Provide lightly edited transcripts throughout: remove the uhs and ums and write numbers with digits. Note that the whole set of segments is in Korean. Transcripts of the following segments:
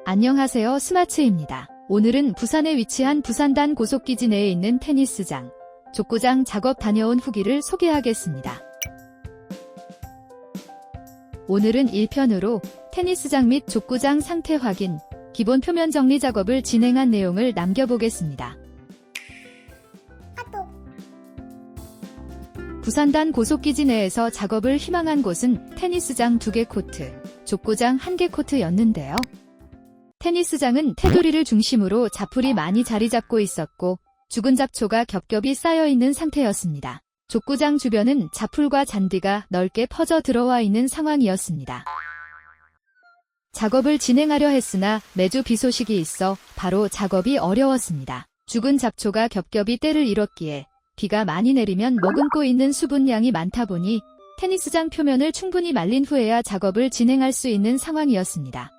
안녕하세요, 스마츠입니다. 오늘은 부산에 위치한 부산단 고속기지 내에 있는 테니스장, 족구장 작업 다녀온 후기를 소개하겠습니다. 오늘은 1편으로 테니스장 및 족구장 상태 확인, 기본 표면 정리 작업을 진행한 내용을 남겨보겠습니다. 부산단 고속기지 내에서 작업을 희망한 곳은 테니스장 2개 코트, 족구장 1개 코트였는데요. 테니스장은 테두리를 중심으로 잡풀이 많이 자리 잡고 있었고 죽은 잡초가 겹겹이 쌓여있는 상태였습니다. 족구장 주변은 잡풀과 잔디가 넓게 퍼져 들어와 있는 상황이었습니다. 작업을 진행하려 했으나 매주 비 소식이 있어 바로 작업이 어려웠습니다. 죽은 잡초가 겹겹이 때를 이뤘기에 비가 많이 내리면 머금고 있는 수분량이 많다 보니 테니스장 표면을 충분히 말린 후에야 작업을 진행할 수 있는 상황이었습니다.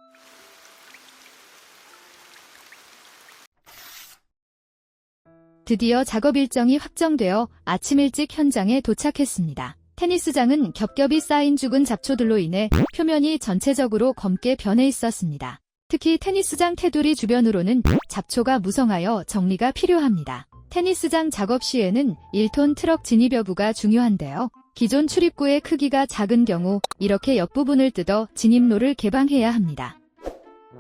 드디어 작업 일정이 확정되어 아침 일찍 현장에 도착했습니다. 테니스장은 겹겹이 쌓인 죽은 잡초들로 인해 표면이 전체적으로 검게 변해 있었습니다. 특히 테니스장 테두리 주변으로는 잡초가 무성하여 정리가 필요합니다. 테니스장 작업 시에는 1톤 트럭 진입 여부가 중요한데요. 기존 출입구의 크기가 작은 경우 이렇게 옆부분을 뜯어 진입로를 개방해야 합니다.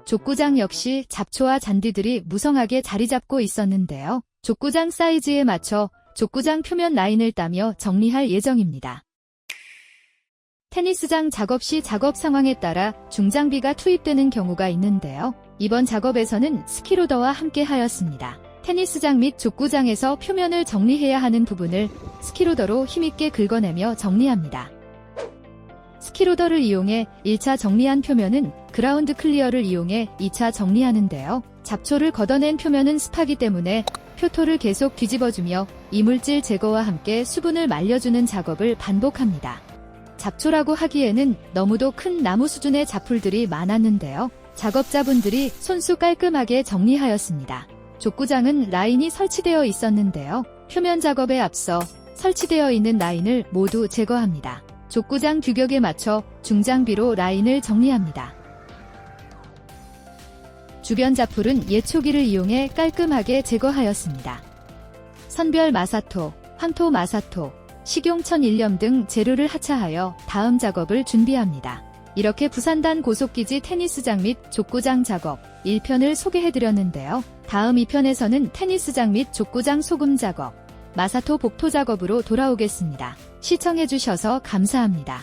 족구장 역시 잡초와 잔디들이 무성하게 자리 잡고 있었는데요. 족구장 사이즈에 맞춰 족구장 표면 라인을 따며 정리할 예정입니다. 테니스장 작업 시 작업 상황에 따라 중장비가 투입되는 경우가 있는데요. 이번 작업에서는 스키로더와 함께 하였습니다. 테니스장 및 족구장에서 표면을 정리해야 하는 부분을 스키로더로 힘있게 긁어내며 정리합니다. 스키로더를 이용해 1차 정리한 표면은 그라운드 클리어를 이용해 2차 정리하는데요. 잡초를 걷어낸 표면은 습하기 때문에 표토를 계속 뒤집어주며 이물질 제거와 함께 수분을 말려주는 작업을 반복합니다. 잡초라고 하기에는 너무도 큰 나무 수준의 잡풀들이 많았는데요. 작업자분들이 손수 깔끔하게 정리하였습니다. 족구장은 라인이 설치되어 있었는데요. 표면 작업에 앞서 설치되어 있는 라인을 모두 제거합니다. 족구장 규격에 맞춰 중장비로 라인을 정리합니다. 주변 잡풀은 예초기를 이용해 깔끔하게 제거하였습니다. 선별 마사토, 황토 마사토, 식용천 일염 등 재료를 하차하여 다음 작업을 준비합니다. 이렇게 부산단 고속기지 테니스장 및 족구장 작업 1편을 소개해드렸는데요. 다음 2편에서는 테니스장 및 족구장 소금 작업, 마사토 복토 작업으로 돌아오겠습니다. 시청해주셔서 감사합니다.